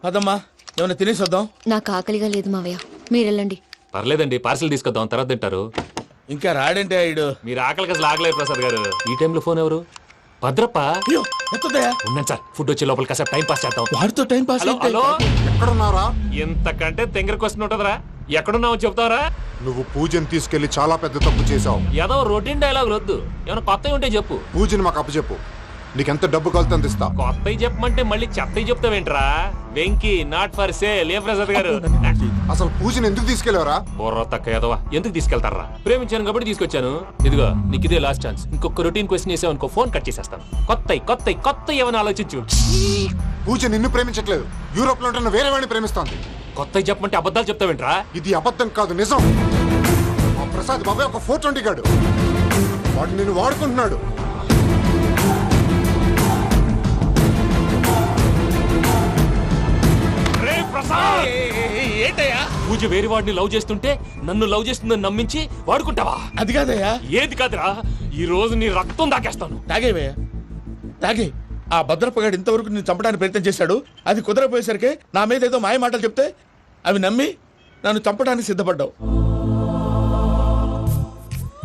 అదమ్మా ఏమైనా తినేసి వద్దాం. నాకు ఆకలిగా లేదు మావయ్య, మీరు వెళ్ళండి. పర్లేదండి, పార్సిల్ తీసుకొద్దాం, తర్వాత తింటారు. ఇంకా రాడంటే ఆయుడు. మీరు ఆకలికి అసలు ఆగలేదు ప్రసాద్ గారు. ఈ టైంలో ఫోన్ ఎవరు? భద్రప్ప. అయ్యో ఎత్తదయ్యా. ఉన్నాను సార్, ఫుడ్ వచ్చే లోపల కాసేపు టైం పాస్ చేద్దాం. వాడితో టైం పాస్. హలో హలో, ఎక్కడున్నారా? ఎంతకంటే తెంగర క్వశ్చన్ ఉంటుందిరా. ఎక్కడున్నావు చెప్తావరా? నువ్వు పూజని తీసుకెళ్లి చాలా పెద్ద తప్పు చేశావు. ఏదో రొటీన్ డైలాగ్ వద్దు, ఏమైనా కొత్తవి ఉంటే చెప్పు. పూజని మాకు అప్పచెప్పు, నీకెంత డబ్బు కలితే అంత ఇస్తా. కొత్తవి చెప్పమంటే మళ్ళీ చెత్తవి చెప్తావేంట్రా? Venky not for sale. ఏ ప్రసాద్ గారు, అసలు పూజని ఎందుకు తీసుకెళ్లేవరా? బోర్ర తక్క ఏదవా, ఎందుకు తీసుకెళ్తారా? ప్రేమించాను కాబట్టి తీసుకొచ్చాను. ఇదిగో నీకు ఇదే లాస్ట్ ఛాన్స్. ఇంకొక రొటీన్ క్వశ్చన్ చేసావు అనుకో, ఫోన్ కట్ చేసేస్తాను. కొత్త ఏమైనా ఆలోచించు. పూజ నిన్ను ప్రేమించట్లేదు, యూరోప్ లో ఉంటున్న వేరే వాడిని ప్రేమిస్తోంది. కొత్తవి చెప్పమంటే అబద్ధాలు చెప్తావేంట్రా? ఇది అబద్ధం కాదు, నిజం. ఆ ప్రసాద్ బాబాయ్ ఒక 420 గాడు, వాడు నిన్ను వాడుకుంటున్నాడు. ఏంటయ్యా? పూజ వేరే వాడిని లవ్ చేస్తుంటే నన్ను లవ్ చేస్తుందని నమ్మించి వాడుకుంటావా? అది కాదయ్యా. ఏది కాదురా, ఈ రోజు నీ రక్తం దాకేస్తాను. తాగేవయ్యా తాగే. ఆ భద్రప్పగాడు ఇంతవరకు నేను చంపడానికి ప్రయత్నం చేశాడు. అది కుదరపోయేసరికి నా మీద ఏదో మాయ మాటలు చెప్తే అవి నమ్మి నన్ను చంపడానికి సిద్ధపడ్డావు.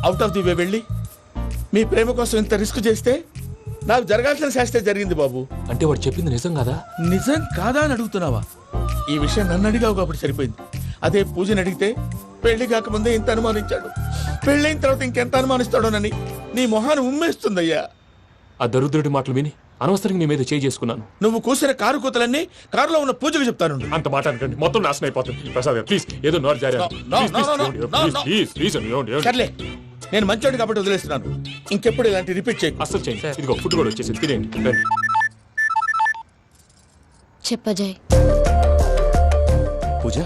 అవుట్ ఆఫ్ ది వే వెళ్ళి మీ ప్రేమ కోసం ఇంత రిస్క్ చేస్తే నాకు జరగాల్సిన శాస్త్రే జరిగింది బాబు. అంటే వాడు చెప్పింది నిజం కదా? నిజం కాదా అని అడుగుతున్నావా? ఈ విషయం నన్ను అడిగావు కాబట్టి సరిపోయింది. అదే పూజని అడిగితే పెళ్లి కాకముందే ఇంత అనుమానించాడు, పెళ్ళైన తర్వాత ఇంకెంత అనుమానిస్తాడోనని నీ మొహాన్ని ఉమ్మేస్తుందయ్యా. ఆ దరిద్రుడి మాటలు విని అనవసరంగా నీ మీద చేయి చేసుకున్నాను. నువ్వు కూసిన కారు కూతలన్నీ కారులో ఉన్న పూజకు చెప్తాను. అంత మాట అనకండి, మొత్తం నాశనం అయిపోతుంది. ప్రసాద్ ప్లీజ్, ఏదో నోరు జారీ. సర్లే, నేను మంచోడు కాబట్టి వదిలేస్తున్నాను. ఇంకెప్పుడు ఇలాంటి రిపీట్ చేయకు. అస్సలు చేయండి. ఇదిగో ఫుడ్ కూడా వచ్చేసి తినేయండి. రండి. చెప్పజాయ్. పూజ,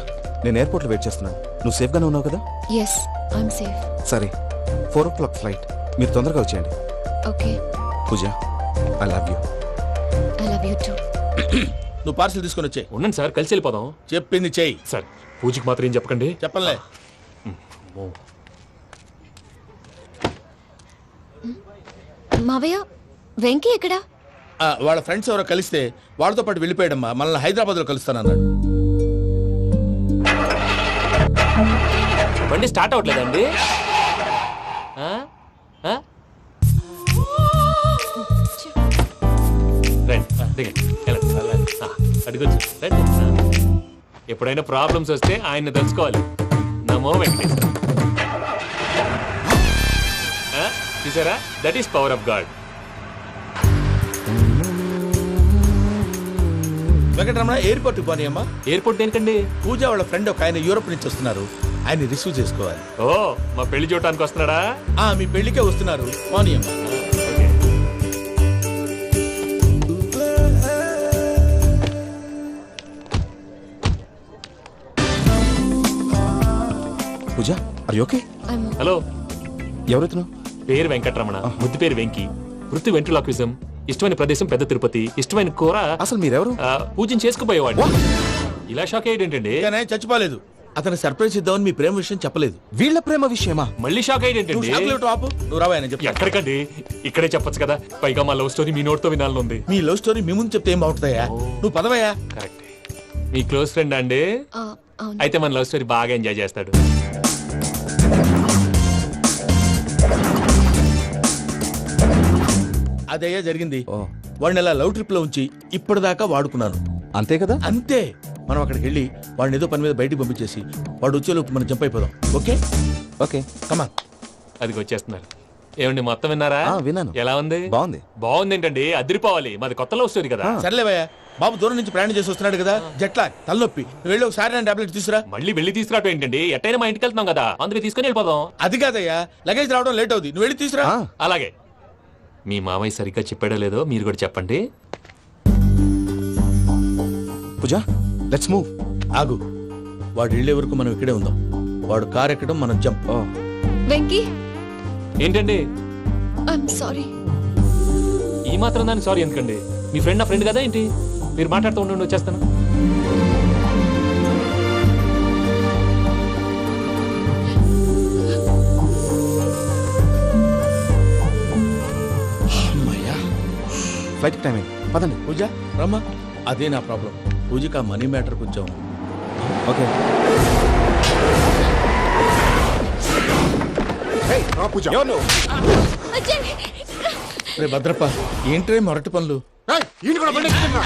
నేను ఎయిర్పోర్ట్లో వెయిట్ చేస్తున్నాను. నువ్వు సేఫ్గానే ఉన్నావు కదా? Yes, I'm safe. సరే, 4 o'clock ఫ్లైట్. మీరు తొందరగా వచ్చేయండి. Okay. Pooja, I love you. I love you too. నువ్వు పార్సిల్ తీసుకొని వచ్చే. ఉండండి సార్, కలిసి వెళ్ళిపోదాం. చెప్పింది చెయ్యి. సార్, పూజకి మాత్రం ఏం చెప్పకండి. చెప్పలే. మావయ్య, వెంకీ ఎక్కడా? వాళ్ళ ఫ్రెండ్స్ ఎవరో కలిస్తే వాళ్ళతో పాటు వెళ్ళిపోయాడమ్మా. మనల్ని హైదరాబాద్లో కలుస్తానన్నాడు. బండి స్టార్ట్ అవ్వట్లేదండి. అడిగొచ్చు. రండి. ఎప్పుడైనా ప్రాబ్లమ్స్ వస్తే ఆయన్ని తెలుసుకోవాలి. నమో వెంకటేశ్వర. చూసారా, that is power of God. Venkataramana, airport పోనీ అమ్మా. ఎయిర్పోర్ట్ దేనికండి? పూజ వాళ్ళ ఫ్రెండ్ ఒక ఆయన యూరోప్ నుంచి వస్తున్నారు, ఆయన రిసీవ్ చేసుకోవాలి. ఓ, మా పెళ్లి చూడటానికి వస్తున్నాడా? మీ పెళ్లికే వస్తున్నారు, పోనీ అమ్మా. పూజ, ఆర్ యు ఓకే? హలో, ఎవరైతును? పేరు వెంకటరమణ, ముద్దు పేరు వెంకీ, వృత్తి వెంట్రులాక్విజం, ఇష్టమైన ప్రదేశం పెద్ద తిరుపతి, ఇష్టమైన కూర. అసలు మీరెవరు? పూజను చేసుకుపోయేవాడు. ఇలా షాక్ అయ్యేటండి. చచ్చిపోలేదు. అతను సర్ప్రైజ్ ఇద్దామని మీ ప్రేమ విషయం చెప్పలేదు. వీళ్ళ ప్రేమ విషయమా? మళ్ళీ షాక్ అయ్యేటండి. నువ్వు రావా చెప్పి. ఎక్కడికండి, ఇక్కడే చెప్పొచ్చు కదా. పైగా మా లవ్ స్టోరీ మీ నోటితో వినాలని ఉంది. మీ లవ్ స్టోరీ మీ ముందు చెప్తే ఏం బాగుంటుందయ్యా? నువ్వు పదవయ్యా. కరెక్ట్. మీ క్లోజ్ ఫ్రెండ్ అండి? అయితే మన లవ్ స్టోరీ బాగా ఎంజాయ్ చేస్తాడు. అదయ్యా జరిగింది. వాడిని అలా లవ్ ట్రిప్ లో ఉంచి ఇప్పటిదాకా వాడుకున్నాను. అంతే కదా? అంతే. మనం అక్కడికి వెళ్ళి వాడిని ఏదో పని మీద బయటికి పంపించేసి వాడు వచ్చేలోపు మనం జంప్ అయిపోదాం. ఓకే ఓకే, కమాన్. అది వచ్చేస్తున్నారు. ఏమండి, మొత్తం విన్నారా? విన్నాను. ఎలా ఉంది? బాగుంది. బాగుంది ఏంటండి, అదిరిపోవాలి. మాది కొత్త లవ్ స్టోరీ కదా. సర్లేవయ్యా, బాబు దూరం నుంచి ప్రయాణం చేసి వస్తున్నాడు కదా, జట్లా తలనొప్పి. నువ్వు వెళ్ళి ఒకసారి నా టాబ్లెట్ తీసుకురా. మళ్ళీ వెళ్ళి తీసుకురావటం ఏంటండి? ఎట్టైనా మా ఇంటికి వెళ్తున్నాం కదా, అందుకే తీసుకుని వెళ్ళిపోదాం. అది కాదయ్యా, లగేజ్ రావడం లేట్ అవుతుంది. నువ్వు వెళ్ళి తీసుకురా. అలాగే. మీ మామయ్య సరిగ్గా చెప్పాడో లేదో మీరు కూడా చెప్పండి. పూజ, లెట్స్ మూవ్. ఆగు, వాడు వెళ్ళే వరకు మనం ఇక్కడే ఉందాం. వాడు కార్ ఎక్కడం, మనం జంప్. వెంకీ, ఏంటండి? I'm sorry. ఈ మాత్రం దాన్ని సారీ ఎందుకండి? మీ ఫ్రెండ్ నా ఫ్రెండ్ కదా ఏంటి? మీరు మాట్లాడుతూ ఉండండి, వచ్చేస్తాను. అమ్మయ్యా. ఫ్లైట్ టైం అయింది పదండి. పూజ రమ్మా. అదే నా ప్రాబ్లం. పూజకి ఆ మనీ మ్యాటర్ కొంచెం. ఓకే. రా పూజ. రే భద్రప్ప, ఏంట్రే మొరటి పనులు? ఏయ్, ఈయన కూడా బండి ఎక్కుతున్నా.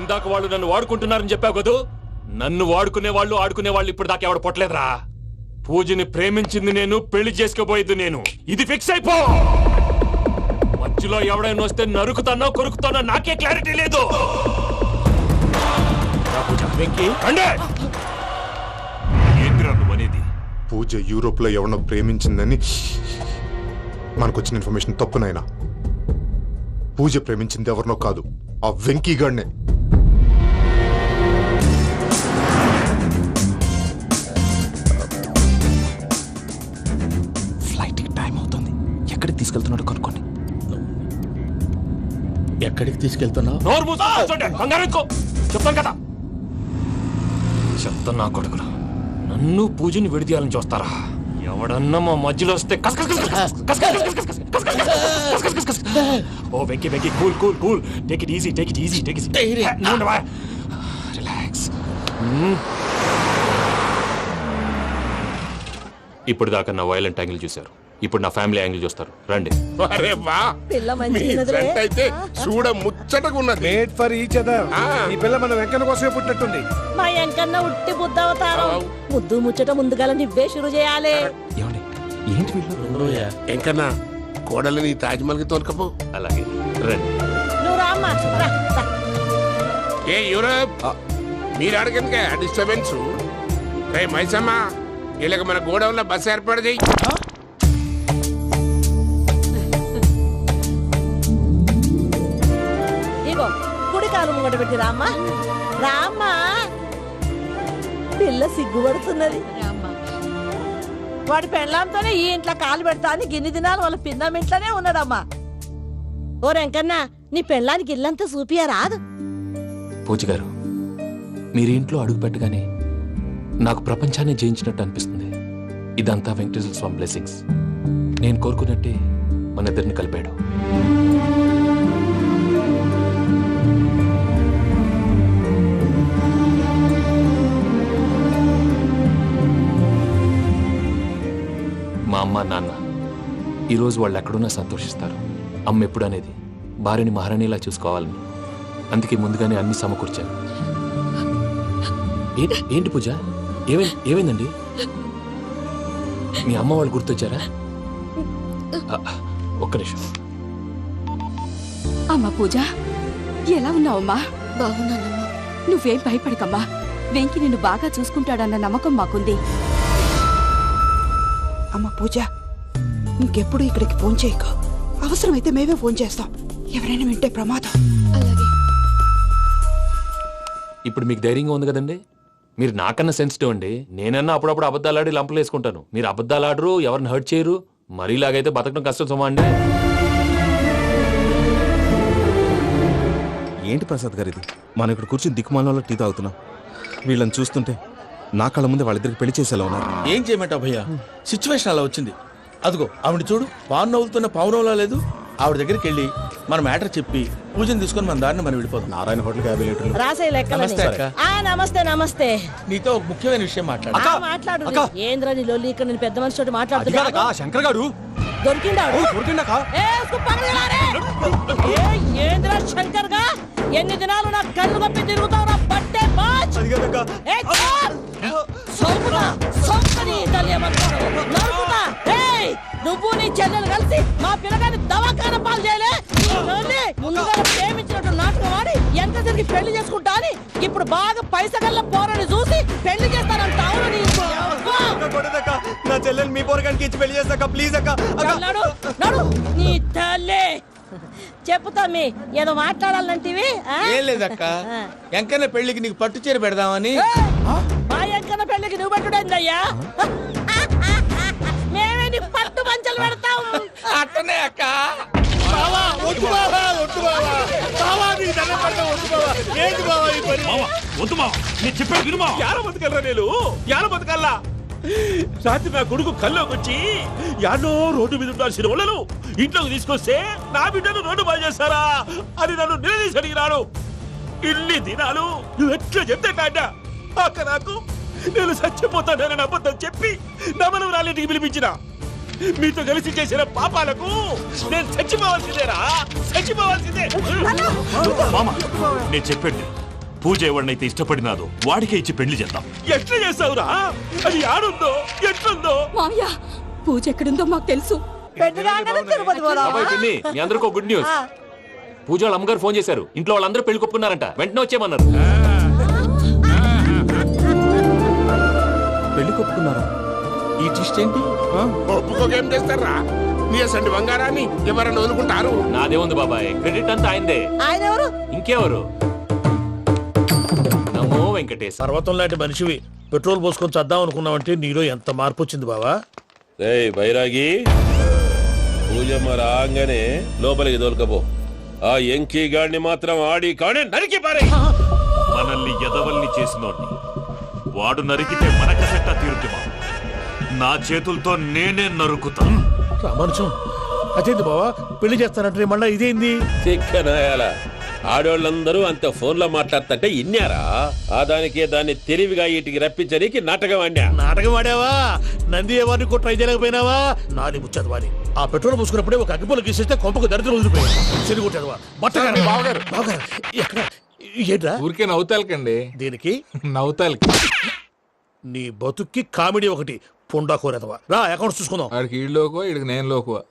ఇందాక వాళ్ళు నన్ను వాడుకుంటున్నారని చెప్పావు కదూ. నన్ను వాడుకునే వాళ్ళు ఆడుకునే వాళ్ళు ఇప్పుడు దాకా ఎవడు పొట్టలేదురా. పూజని ప్రేమించింది నేను, పెళ్లి చేసుకోబోయేది నేను. ఇది ఫిక్స్ అయిపో. మధ్యలో ఎవడైనా వస్తే నరుకుతానో కొరుకుతానో నాకే క్లారిటీ లేదు. ఏంద్రా నువ్వనేది? పూజ యూరోప్ లో ఎవరినో ప్రేమించిందని మనకొచ్చిన ఇన్ఫర్మేషన్ తప్పునైనా. పూజ ప్రేమించింది ఎవరినో కాదు, ఆ వెంకీ గాడినే. ఫ్లైట్ టైం అవుతుంది. ఎక్కడికి తీసుకెళ్తున్నాడు కనుక్కోండి. ఎక్కడికి తీసుకెళ్తున్నావు? నోరు మూసుకొని కూర్చోండి. కంగారు ఎక్కు. చెప్తాను కదా. చెప్తాను నా కొడుకులు. నన్ను పూజని విడిదీయాలని చూస్తారా? ఎవడన్నా మా మధ్యలో వస్తే ఓ Venky Venky cool cool cool. Take it easy, take it easy, take it easy. Relax. ఇప్పుడు దాకా నా వైలెంట్ యాంగిల్ చూశారు. ఇప్పుడు నా ఫ్యామిలీ యాంగిల్ చూస్తారు. రండి. అరే వా, మీ ఫ్రెండ్ అయితే చూడ ముచ్చటగా ఉన్నది. Made for each other. ఈ పిల్ల మన వెంకన్న కోసమే పుట్టినట్టుంది. మా ఎంకన్నా ఉట్టి బుద్ధవతారం. ముద్దు ముచ్చట ముందుగాల నువ్వే షురు చేయాలి. ఏమండి ఏంటి వీళ్ళు? ఎంకన్నా కోడలిని తాజ్మహల్ కి తోలుకపో. అలాగే రండి. నువ్వు రామ్మా. రా, రా. ఏ యూరప్, మీరు అడగనుక డిస్టర్బెన్స్. రే మైసమ్మ, ఇలాగ మన గోడౌన్లో బస్సు ఏర్పాటు చేయి. ఇగో కుడి కాలు ముంగట పెట్టి రామ్మా. రామ్మా. పిల్ల సిగ్గుపడుతున్నది. వాడి పెళ్ళాంతోనే ఈ ఇంట్లో కాలు పెడతా అని గిన్ని దినాలు వాళ్ళ పిన్నం ఇంట్లోనే ఉన్నాడమ్మా. ఓ వెంకన్నా, నీ పెళ్ళానికి ఇల్లంతా చూపియా రాదు. పూజ గారు, మీరు ఇంట్లో అడుగు పెట్టగానే నాకు ప్రపంచాన్ని జయించినట్టు అనిపిస్తుంది. ఇదంతా వెంకటేశ్వర స్వామి బ్లెస్సింగ్స్. నేను కోరుకున్నట్టే మన ఇద్దరిని కలిపాడు. మా అమ్మ నాన్న ఈరోజు వాళ్ళు ఎక్కడున్నా సంతోషిస్తారు. అమ్మ ఎప్పుడు అనేది భార్యని మహారాణిలా చూసుకోవాలని. అందుకే ముందుగానే అన్ని సమకూర్చాను. ఏంటి పూజ, ఏమైందండి? మీ అమ్మ వాళ్ళు గుర్తొచ్చారా? ఒక్క నిమిషం. అమ్మ పూజ, ఎలా ఉన్నావమ్మా? బాగున్నానమ్మా. నువ్వేం భయపడకమ్మా. వెంకి నిన్ను బాగా చూసుకుంటాడన్న నమ్మకం మాకుంది. అమ్మ పూజ, ఇంకెప్పుడు ఇక్కడికి ఫోన్ చేయకు. అవసరమైతే మేమే ఫోన్ చేస్తాం. ఎవరైనా వింటే ప్రమాదం. అలాగే. ఇప్పుడు మీకు ధైర్యంగా ఉంది కదండి. మీరు నాకన్నా సెన్సిటివ్ అండి. నేనన్నా అప్పుడప్పుడు అబద్ధాలాడి లంపలు వేసుకుంటాను. మీరు అబద్ధాలాడరు, ఎవరిని హర్ట్ చేయరు. మరీలాగైతే బతకడం కష్టం సుమా అండి. ఏంటి ప్రసాద్ గారు ఇది? మనం ఇక్కడ కూర్చుని దిక్కుమాలలో టీ తాగుతున్నాం. వీళ్ళని చూస్తుంటే నా కళ్ళ ముందే వాళ్ళిద్దరికి పెళ్లి చేసేలా ఉన్నారు. ఏం చేయమంటావు భయ్యా, సిచ్యువేషన్ అలా వచ్చింది. అదిగో ఆవిడ చూడు, పాను నవ్వులుతున్న పావునవ్వులా లేదు. ఆవిడ దగ్గరికి వెళ్ళి మన మ్యాటర్ చెప్పి పూజను తీసుకొని మన దారిని మనం వెళ్ళిపోతాం. నారాయణ హోటల్కి 50 లీటర్లు. రాసే లెక్కలని. నమస్తే అక్క. నమస్తే నమస్తే. నీతో ఒక ముఖ్యమైన విషయం మాట్లాడు. మాట్లాడు. ఏంద్ర నీ లొల్లి ఇక్కడ నేను పెద్ద మనిషితో మాట్లాడుతున్నా. శంకర్ గారు దొరికిందాడు. ఏంద్ర శంకర్ గా ఎన్ని దినాలు నా కళ్ళు కప్పి తిరుగుతావు నా పట్టే బాచ్. నువ్వు నీ చెల్లెలు కలిసి మా పిల్లగాని దవాఖాన పాలు చేయలే. ముందుగా ప్రేమించినట్టు నాటకం ఆడి ఎంత తిరిగి పెళ్లి చేసుకుంటా అని ఇప్పుడు బాగా పైసగల్ల పోరని చూసి పెళ్లి చేస్తానంట. నా చెల్లెలు మీ పోరగానికి ఇచ్చి పెళ్లి చేస్తాక ప్లీజ్ అక్క. నడు నీ తల్లి. చెప్పుతా మీ ఏదో మాట్లాడాలంటివి. ఏం లేదక్క, ఎంకన్న పెళ్లికి నీకు పట్టు చీర పెడదామని. మా ఎంకన్న పెళ్లికి నువ్వు పెట్టుడేందయ్యా? మేమే నీ పట్టు పంచలు పెడతాం. అట్టనే అక్క. రాత్రి నా కొడుకు కల్లోకి వచ్చి యాడో రోడ్డు మీద ఉండాల్సిన వాళ్ళను ఇంట్లోకి తీసుకొస్తే నా బిడ్డను రోడ్డు బాగా చేస్తారా అని నన్ను నిలదీసి అడిగినాడు. ఇన్ని దినాలు నువ్వు ఎట్లా చెప్తే కాట అక్క నాకు నేను చచ్చిపోతానని అబద్ధం చెప్పి నమ్మను రాలింటికి పిలిపించిన. మీతో కలిసి చేసిన పాపాలకు నేను చచ్చిపోవాల్సిందేరా, చచ్చిపోవాల్సిందే. నేను చెప్పండి, పూజ ఎవరినైతే ఇష్టపడినాదో వాడికే ఇచ్చి పెళ్లి చేద్దాం. ఎట్లా చేస్తావురా? అది ఆడుందో ఎట్లుందో. మామయ్య, పూజ ఎక్కడుందో మాకు తెలుసు. అబ్బాయి పిన్ని, మీ అందరికీ గుడ్ న్యూస్. పూజ వాళ్ళ అమ్మగారు ఫోన్ చేశారు. ఇంట్లో వాళ్ళందరూ పెళ్లి కొప్పుకున్నారంట. వెంటనే వచ్చేయమన్నారు. పెళ్లి కొప్పుకున్నారా? ఈ ట్విస్ట్ ఏంటి? ఒప్పుకోకేం చేస్తారా? నీ అసంటి బంగారాన్ని ఎవరన్నా వదులుకుంటారు? నాదే ఉంది బాబాయ్, క్రెడిట్ అంతా ఆయనదే. ఆయన ఎవరు? ఇంకెవరు? నమో వెంకటేశ్. పర్వతం లాంటి మనిషివి పెట్రోల్ పోసుకొని చద్దాం అనుకున్నావంటే నీలో ఎంత మార్పు వచ్చింది బావా. బైరాగి, పూజమ్మ రాగానే లోపలికి దొరకపో. ఆ ఎంకీ గాడిని మాత్రం ఆడి కాడే నరికి పారే. మనల్ని ఎదవల్ని చేసినోడ్ని వాడు నరికితే మనక సెట్ట తీరుతుమా. నా చేతులతో నేనే నరుకుతా. రామానుజం, అదేంది బావా పెళ్లి చేస్తానంటే మళ్ళా ఇదేంది? ఆడోళ్ళందరూ అంత ఫోన్ లో మాట్లాడుతుంటే ఇన్నారా? ఆ దానికే దాన్ని తెలివిగా వీటికి రప్పించడానికి నాటకం ఆడా. నాటకం ఆడావా? నంది ఎవరిని కూడా ట్రై చేయలేకపోయినావా? నాది ముచ్చదు వాడి. ఆ పెట్రోల్ పోసుకున్నప్పుడే ఒక అగ్గిపోలు గీసేస్తే కొంపకు దరిద్రం వదిలిపోయాడు. చెరుగుంటాడు బట్టగారు. బావగారు ఎక్కడ? ఏంట్రా ఊరికే నవ్వుతాలకండి. దీనికి నవ్వుతాలకి నీ బతుక్కి కామెడీ ఒకటి. పొండా కోరేదవా. రా అకౌంట్స్ చూసుకుందాం. వాడికి ఈడులోకో ఇడికి నేను లోకువా.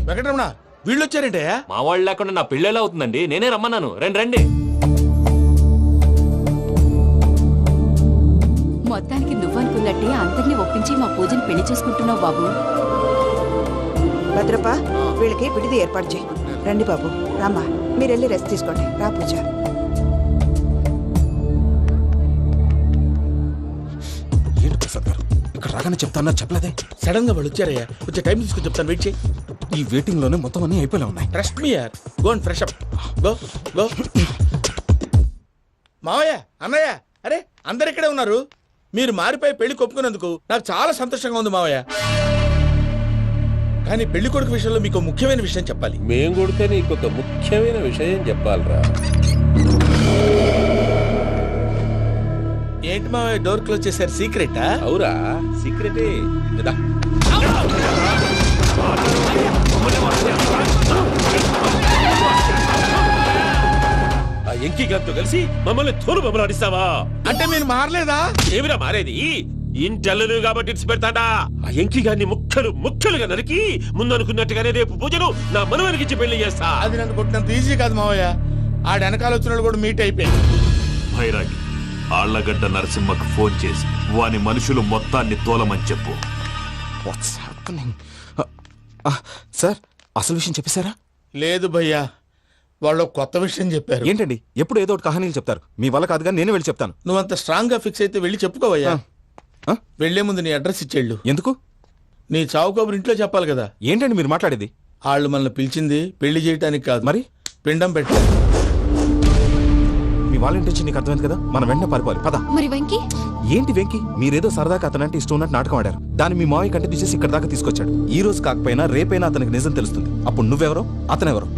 వెంకటరమణ, వీళ్ళు వచ్చారంటే మా వాళ్ళు లేకుండా నా పెళ్ళేలా అవుతుందండి. నేనే రమ్మన్నాను. రండి రండి. మొత్తానికి నువ్వనుకున్నట్టే అందరినీ ఒప్పించి మా పూజని పెళ్లి చేసుకుంటున్నావు బాబు. భద్రప్ప, వీళ్ళకి విడిది ఏర్పాటు చేయి. రండి బాబు, రామ్మా, మీరు వెళ్ళి రెస్ట్ తీసుకోండి. రా పూజ. ఏంటి ప్రసాద్ గారు ఇక్కడ రాగానే చెప్తానా చెప్పలేదే? సడన్ గా వాళ్ళు వచ్చారయ్యా. వచ్చే టైం తీసుకుని చెప్తాను, వెయిట్ చేయి. ఈ వెయిటింగ్ లోనే మొత్తం అన్ని అయిపోలే ఉన్నాయి. ట్రస్ట్ మీ యార్. Go and fresh up. Go go. మావయ్య, అన్నయ్య, అరే అందరు ఇక్కడే ఉన్నారు. మీరు మారిపోయి పెళ్లి కొప్పుకున్నందుకు నాకు చాలా సంతోషంగా ఉంది మావయ్య. కానీ పెళ్లి కొడుకు విషయంలో మీకు ముఖ్యమైన విషయం చెప్పాలి. మేం కొడితే నీకు ఒక ముఖ్యమైన విషయం చెప్పాలరా. ఏంటి మా డోర్ క్లోజ్ చేశారు? సీక్రెటా? అవురా, సీక్రెటే కదా. ఆ ఎంకి గారితో కలిసి మమ్మల్ని తోలు బొమ్మలాడిస్తావా? అంటే మీరు మారలేదా? ఏమిరా మారేది? ఇంటల్లు కాబట్టి ఇడిచి పెడతాడా? ఆ ఎంకి గారిని ముక్కలుగా నరికి ముందనుకున్నట్టుగానే రేపు పూజలు నా మనవనికిచ్చి పెళ్లి చేస్తా. అది నన్ను కొట్టినంత ఈజీ కాదు మావయ్య. ఆడ వెనకాల వచ్చిన కూడా మీట్ అయిపోయింది. భైరాగి ఆళ్లగడ్డ నరసింహకు ఫోన్ చేసి వాని మనుషులు మొత్తాన్ని తోలమని చెప్పు. సార్ అసలు విషయం చెప్పేశారా? లేదు భయ్యా, వాళ్ళు కొత్త విషయం చెప్పారు. ఏంటండి ఎప్పుడు ఏదో ఒకటి కహానీలు చెప్తారు. మీ వల్ల కాదుగా నేనే వెళ్ళి చెప్తాను. నువ్వంత స్ట్రాంగ్ గా ఫిక్స్ అయితే వెళ్ళి చెప్పుకోవయ్యా. వెళ్లే ముందు నీ అడ్రస్ ఇచ్చేళ్ళు. ఎందుకు? నీ చావు కబురు ఇంట్లో చెప్పాలి కదా. ఏంటండి మీరు మాట్లాడేది? వాళ్ళు మనల్ని పిలిచింది పెళ్లి చేయటానికి కాదు, మరి పిండం పెట్టారు. మీ వాళ్ళ ఇంటి నీకు అర్థమైంది కదా, మనం వెంటనే పారిపోవాలి. పద. మరి వెంకీ? ఏంటి వెంకీ? మీరేదో సరదాగా అతనంటే ఇష్టం ఉన్నట్టు నాటకం ఆడారు. దాన్ని మీ మావయ్య కంటే తీసేసి ఇక్కడ దాకా తీసుకొచ్చాడు. ఈ రోజు కాకపోయినా రేపైనా అతనికి నిజం తెలుస్తుంది. అప్పుడు నువ్వెవరో అతనెవరో.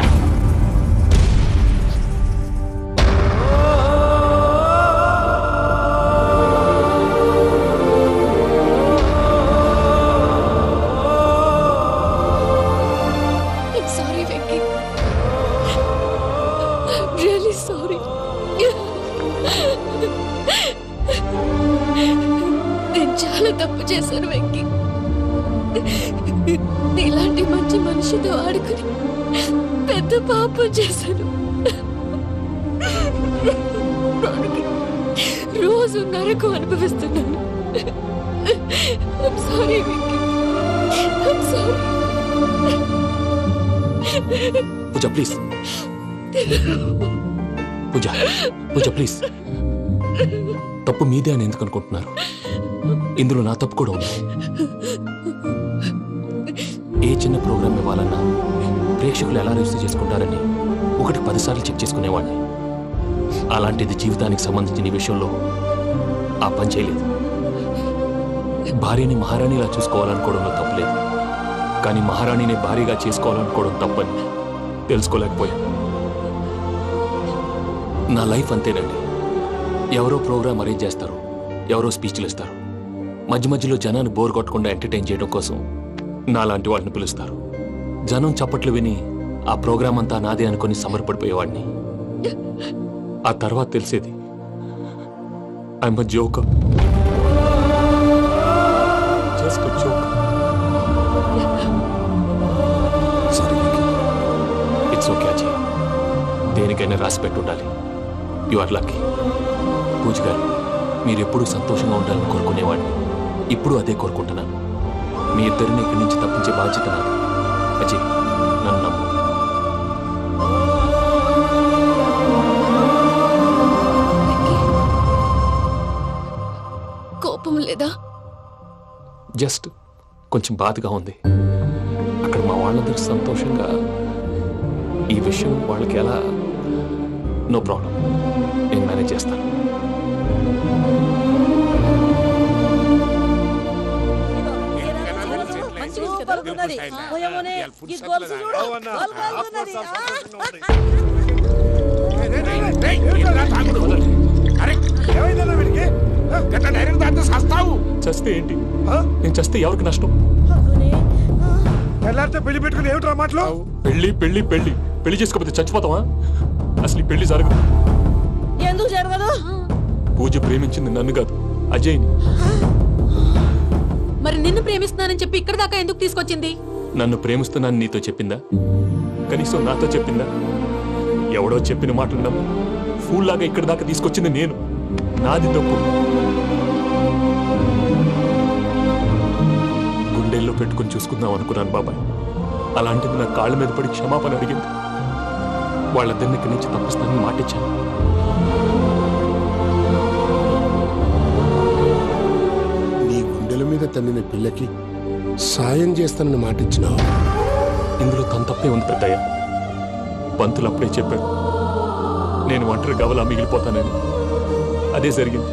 Sorry Venky, really sorry. నేను చాలా తప్పు చేశాను వెంకీ. నీలాంటి మంచి మనిషితో ఆడుకుని పెద్ద పాపం చేశాను. రోజు నరకం అనుభవిస్తున్నాను. Sorry Venky, sorry. Pooja please, Pooja please. తప్పు మీదే అని ఎందుకు అనుకుంటున్నారు? ఇందులో నా తప్పు కూడా ఉంది. ఏ చిన్న ప్రోగ్రామ్ ఇవ్వాలన్నా ప్రేక్షకులు ఎలా రిసీవ్ చేసుకుంటారని 1-10 సార్లు చెక్ చేసుకునేవాడిని. అలాంటిది జీవితానికి సంబంధించిన ఈ విషయంలో ఆ పని చేయలేదు. భార్యని మహారాణిలా చూసుకోవాలనుకోవడంలో తప్పులేదు, కానీ మహారాణిని భారీగా చేసుకోవాలనుకోవడం తప్పని తెలుసుకోలేకపోయాను. నా లైఫ్ అంతేనండి. ఎవరో ప్రోగ్రామ్ అరేంజ్ చేస్తారు, ఎవరో స్పీచ్లు ఇస్తారు. మధ్యలో జనాన్ని బోర్ కొట్టకుండా ఎంటర్టైన్ చేయడం కోసం నాలాంటి వాళ్ళని పిలుస్తారు. జనం చప్పట్లు విని ఆ ప్రోగ్రామ్ అంతా నాదే అనుకుని సమర్పడిపోయేవాడిని. ఆ తర్వాత తెలిసేది I'm a joker, just a joker. It's okay Ajay, దేనికైనా రాసి పెట్టుండాలి. You are lucky. పూజ గారు, మీరు ఎప్పుడూ సంతోషంగా ఉండాలని కోరుకునేవాడిని. ఇప్పుడు అదే కోరుకుంటున్నాను. మీ ఇద్దరిని ఇక్కడి నుంచి తప్పించే బాధ్యత నాది. అజయ్, నన్ను నమ్ము. కోపం లేదా? జస్ట్ కొంచెం బాధగా ఉంది. అక్కడ మా వాళ్ళందరూ సంతోషంగా ఈ విషయం వాళ్ళకి ఎలా. నో ప్రాబ్లం, నేను మేనేజ్ చేస్తాను. చస్తే ఏంటి? నేను చస్తే ఎవరికి నష్టం? పెళ్లి పెట్టుకుని ఏమిట్రా మాటలు? పెళ్లి పెళ్లి పెళ్లి పెళ్లి చేసుకోకపోతే చచ్చిపోతావా? అసలు ఈ పెళ్లి జరగదు. ఎందుకు జరగదు? పూజ ప్రేమించింది నన్ను కాదు, అజయ్ని. మరి నిన్ను ప్రేమిస్తున్నానని చెప్పి ఇక్కడ దాకా ఎందుకు తీసుకొచ్చింది? నన్ను ప్రేమిస్తున్నాను నీతో చెప్పిందా? కనీసం నాతో చెప్పిందా? ఎవడో చెప్పిన మాటలు నమ్ము ఫూల్ లాగా ఇక్కడ దాకా తీసుకొచ్చింది నేను. నాది తప్పు. గుండెల్లో పెట్టుకుని చూసుకుందాం అనుకున్నాను బాబాయ్. అలాంటిది నా కాళ్ళ మీద పడి క్షమాపణ అడిగింది. వాళ్ళిద్దరిని ఇక్కడి నుంచి తప్పిస్తానని మాటిచ్చాను. నీ గుండెల మీద తన్నిన పిల్లకి సాయం చేస్తానని మాటిచ్చినావు. ఇందులో తన తప్పే ఉంది పెద్దయ్య. పంతులు అప్పుడే చెప్పాడు నేను ఒంటరి గవలా మిగిలిపోతానని. అదే జరిగింది.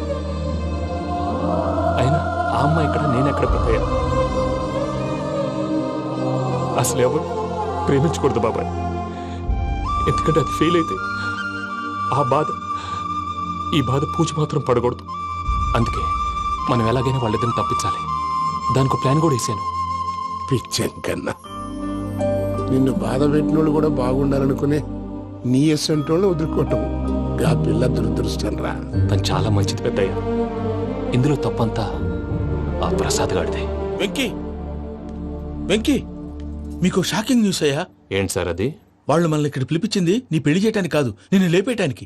అయినా ఆ అమ్మాయి ఎక్కడ, నేనెక్కడ పెద్దయ్య? అసలు ఎవరు ప్రేమించకూడదు బాబాయ్, ఎందుకంటే అది ఫెయిల్ అయితే ఈ బాధ పూజ మాత్రం పడకూడదు. అందుకే మనం ఎలాగైనా వాళ్ళిద్దరిని తప్పించాలి. దానికి ప్లాన్ కూడా వేసాను. పిచ్చంకన్నా నిన్ను బాధ పెట్టినోళ్ళు కూడా బాగుండాలనుకునే నీ ఎస్సంటోళ్ళు వదులుకోవటం ఆ పిల్ల దురదృష్టం రా. తను చాలా మంచిది పెద్దయ్య. ఇందులో తప్పంతా ఆ ప్రసాద్ గాడిదే. వెంకీ మీకు షాకింగ్ న్యూస్ అయ్యా. ఏంటి సార్ అది? వాళ్ళు మనల్ని ఇక్కడ పిలిపించింది నీ పెళ్లి చేయటానికి కాదు, నిన్ను లేపేయటానికి.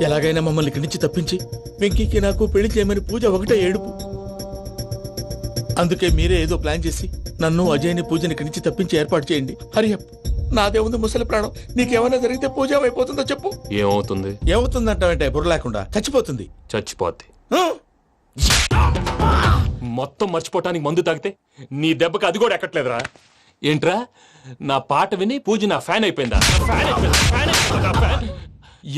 ఎలాగైనా మమ్మల్ని ఇక్కడి నుంచి తప్పించి వెంకీకి నాకు పెళ్లి చేయమని పూజ ఒకటే ఏడుపు. అందుకే మీరే ఏదో ప్లాన్ చేసి నన్ను అజయ్ని పూజని ఇక్కడి నుంచి తప్పించి ఏర్పాటు చేయండి. హరియప్, నాదే ఉంది ముసలి ప్రాణం. నీకేమైనా జరిగితే పూజ అయిపోతుందో చెప్పు. ఏమవుతుంది? ఏమవుతుందంటావంటే బుర్ర లేకుండా చచ్చిపోతుంది. చచ్చిపోద్ది. మొత్తం మర్చిపోవటానికి మందు తాగితే నీ దెబ్బకి అది కూడా ఎక్కట్లేదురా. ఏంట్రా, నా పాట విని పూజ నా ఫ్యాన్ అయిపోయిందా?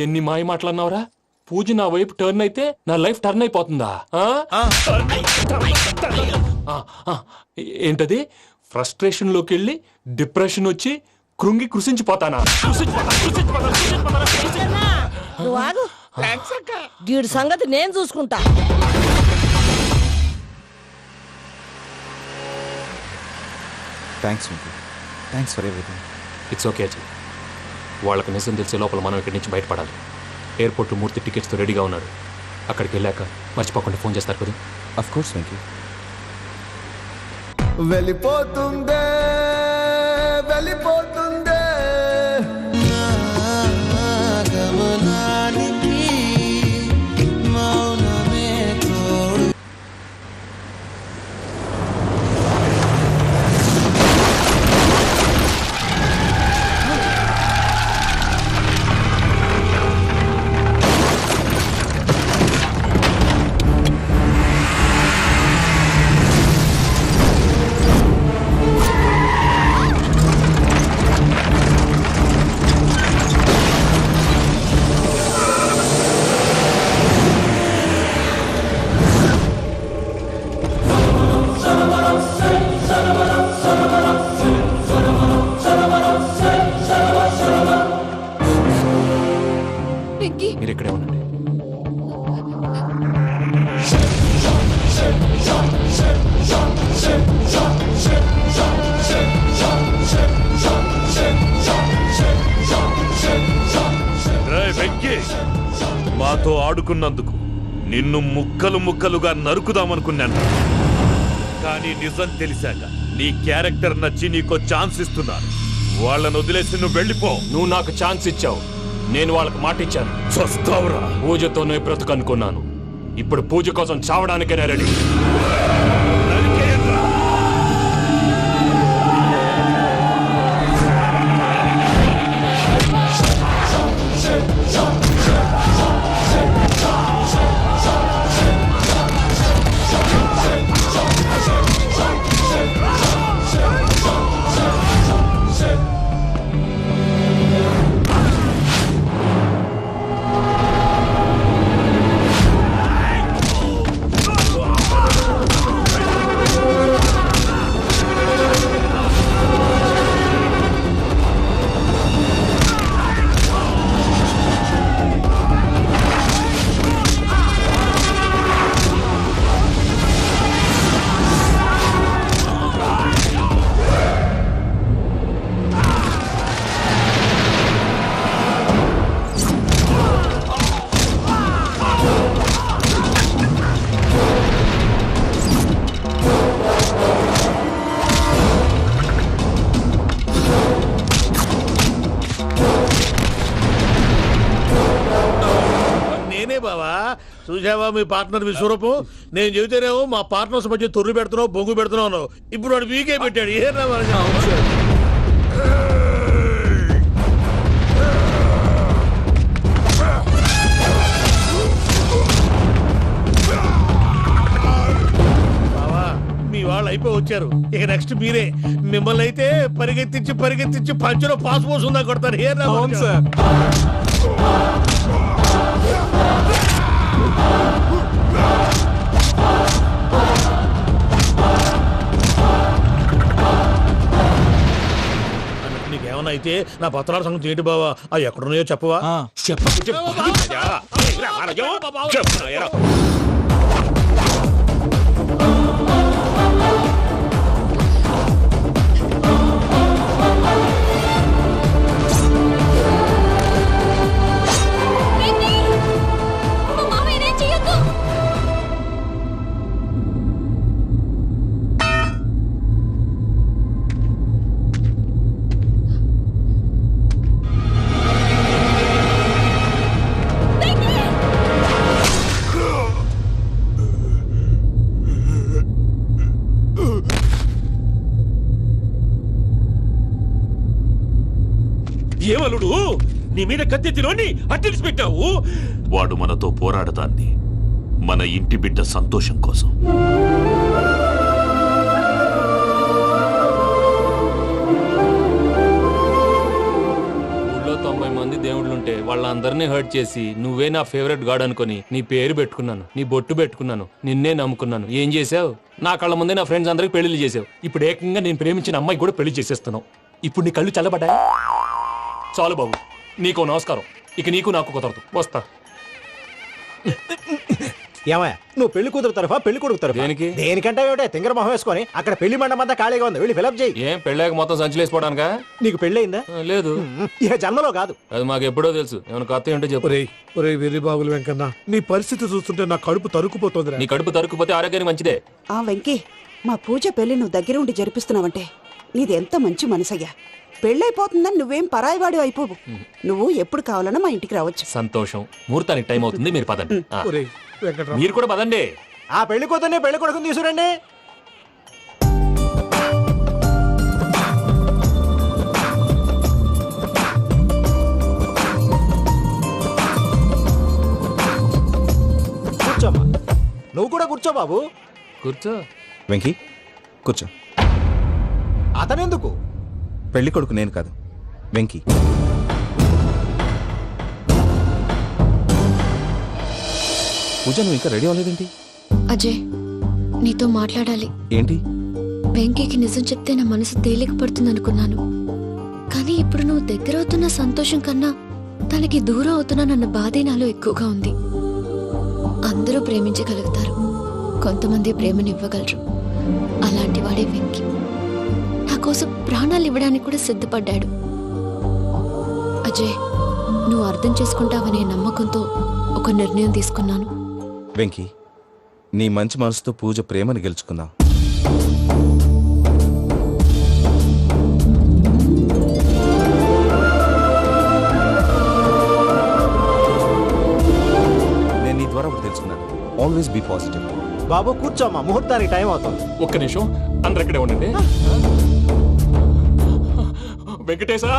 ఎన్ని మాయ మాటలన్నావురా? పూజ నా వైపు టర్న్ అయితే నా లైఫ్ టర్న్ అయిపోతుందా? ఏంటది? ఫ్రస్ట్రేషన్ లోకి వెళ్ళి డిప్రెషన్ వచ్చి కృంగి కృషించిపోతానా? నువ్వు ఆగు. వీడి సంగతి నేను చూసుకుంటా. Thanks for everything. It's okay Ajay. వాళ్ళకి నిజం తెలిసే లోపల మనం ఇక్కడి నుంచి బయటపడాలి. ఎయిర్పోర్ట్ మూర్తి టికెట్స్తో రెడీగా ఉన్నాడు. అక్కడికి వెళ్ళాక మర్చిపోకుండా ఫోన్ చేస్తారు కదా. Of course Venky. వెళ్ళిపోతుందే గమనానికి మౌనమే తోడు. మీరు ఇక్కడే ఉండండి. వెంకీ, మాతో ఆడుకున్నందుకు నిన్ను ముక్కలు ముక్కలుగా నరుకుదామనుకున్నాను. కానీ నిజం తెలిసాక నీ క్యారెక్టర్ నచ్చి నీకో ఛాన్స్ ఇస్తున్నాను. వాళ్ళను వదిలేసి నువ్వు వెళ్ళిపో. నువ్వు నాకు ఛాన్స్ ఇచ్చావు, నేను వాళ్ళకి మాట ఇచ్చాను. చస్తావురా. పూజతోనే బ్రతుకనుకున్నాను. ఇప్పుడు పూజ కోసం చావడానికైనా రెడీ. చూసావా మీ పార్ట్నర్ విశ్వరూపం? నేను చెబితేనేమో మా పార్ట్నర్స్ మధ్య తొర్రు పెడుతున్నావు, బొంగు పెడుతున్నావు. ఇప్పుడు వాడు వీకే పెట్టాడు. మీ వాళ్ళు అయిపోయి వచ్చారు. ఇక నెక్స్ట్ మీరే. మిమ్మల్ని అయితే పరిగెత్తించి పంచలో పాస్ పోసుందా కొడతారు. నాన్న అయితే నా పత్రాల సంగతి ఏంటి బావా అవి ఎక్కడున్నాయో చెప్పవా? ఏమలుడు నీ మీద కత్తెత్తిలోని అట్టెలిసి పెట్టావు. వాడు మనతో పోరాడతాన్ని మన ఇంటి బిడ్డ సంతోషం కోసం. ఊళ్ళో 90 మంది దేవుళ్ళుంటే వాళ్ళందరినీ హర్ట్ చేసి నువ్వే నా ఫేవరెట్ గాడ్ అనుకుని నీ పేరు పెట్టుకున్నాను, నీ బొట్టు పెట్టుకున్నాను, నిన్నే నమ్ముకున్నాను. ఏం చేసావు? నా కళ్ళ ముందే నా ఫ్రెండ్స్ అందరికి పెళ్లి చేసావు. ఇప్పుడు ఏకంగా నేను ప్రేమించిన అమ్మాయి కూడా పెళ్లి చేసేస్తున్నావు. ఇప్పుడు నీ కళ్ళు చల్లబడ్డాయి. చాలు బాబు, నీకో నమస్కారం. ఇక నీకు నాకు కుదరదు. వస్తా. ఏమయ్యా నువ్వు పెళ్లి కూతురు తరఫా పెళ్లి కొడుకు తరఫా? దేనికి? దేనికంటే ఏమిటే తింగర మొహం వేసుకొని అక్కడ పెళ్లి మండపం అంతా ఖాళీగా ఉంది, వెళ్ళి ఫిలప్ చేయి. ఏం పెళ్ళాక మొత్తం సంచలేసిపోవడానికా? నీకు పెళ్ళయిందా? లేదు. ఇక జన్మలో కాదు. అది మాకు ఎప్పుడో తెలుసు. ఏమైనా కొత్త ఏంటో చెప్పు. ఒరే వెర్రి బాబులు వెంకన్న, నీ పరిస్థితి చూస్తుంటే నా కడుపు తరుక్కుపోతుంది. నీ కడుపు తరుక్కుపోతే ఆరోగ్యానికి మంచిదే. ఆ వెంకీ, మా పూజ పెళ్లి నువ్వు దగ్గర ఉండి జరిపిస్తున్నావంటే నీది ఎంత మంచి మనసయ్యా. పెళ్ళైపోతుందని నువ్వేం పరాయివాడి అయిపోవు. నువ్వు ఎప్పుడు కావాలన్నా మా ఇంటికి రావచ్చు. సంతోషం. ముహూర్తానికి టైం అవుతుంది, మీరు పదండి. ఒరేయ్ వెంకట్రావు, మీరు కూడా పదండి. ఆ పెళ్లి కూతుర్ని పెళ్లి కొడుకుని తీసుకురండి. కూర్చోమ్మా. నువ్వు కూడా కూర్చో బాబు. కూర్చో. వెంకీ కూర్చో. అతనెందుకు? పెళ్లి కొడుకు నేను కాదు, వెంకీ. పూజ నువ్వు ఇంకా రెడీ అవ్వలేదేంటి? అజయ్, నీతో మాట్లాడాలి. ఏంటి? వెంకీకి నిజం చెప్తే నా మనసు తేలిక పడుతుంది అనుకున్నాను. కానీ ఇప్పుడు నువ్వు దగ్గర అవుతున్న సంతోషం కన్నా తనకి దూరం అవుతున్నానన్న బాధే నాలో ఎక్కువగా ఉంది. అందరూ ప్రేమించగలుగుతారు, కొంతమంది ప్రేమనివ్వగలరు. అలాంటి వాడే వెంకీ. నా కోసం ప్రాణాలు ఇవ్వడానికి కూడా సిద్ధపడ్డాడు. అజయ్, నువ్వు అర్థం చేసుకుంటావనే నమ్మకంతో ఒక నిర్ణయం తీసుకున్నాను. వెంకీ, నీ మంచి మనసుతో పూజ ప్రేమని గెలుచుకుందాం. నేను నీ ద్వారా ఒకటి తెలుసుకున్నాను. Always be positive. బాబు కూర్చోమ్మా, ముహూర్తానికి టైం అవుతుంది. ఒక్క నిమిషం, అందరు ఇక్కడే ఉండండి. వెంకటేశా,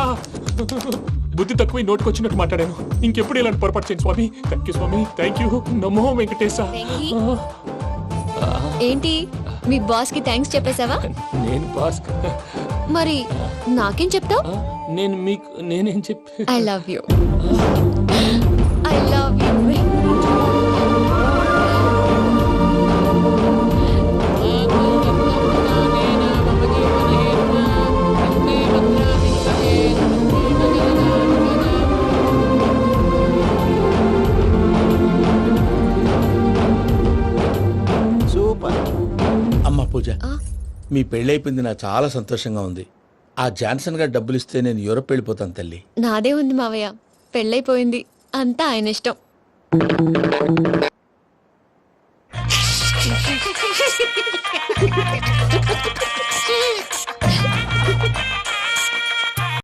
బుద్ధి తక్కువ నోటికి వచ్చినట్టు మాట్లాడాను. ఇంకెప్పుడు ఇలాంటి పొరపాటు చేయండి స్వామి. థ్యాంక్ యూ స్వామి, థ్యాంక్ యూ. నమో వెంకటేశ. ఏంటి, మీ బాస్ కి థ్యాంక్స్ చెప్పేశావా? నేను బాస్. మరి నాకేం చెప్తావు? నేను మీకు నేనేం చెప్పి. I love you. I love you. Pooja, మీ పెళ్ళైపోయింది, నాకు చాలా సంతోషంగా ఉంది. ఆ జాన్సన్ గారు డబ్బులు ఇస్తే నేను యూరప్ వెళ్ళిపోతాను తల్లి. నాదే ఉంది మావయ్య, పెళ్ళైపోయింది, అంతా ఆయన ఇష్టం.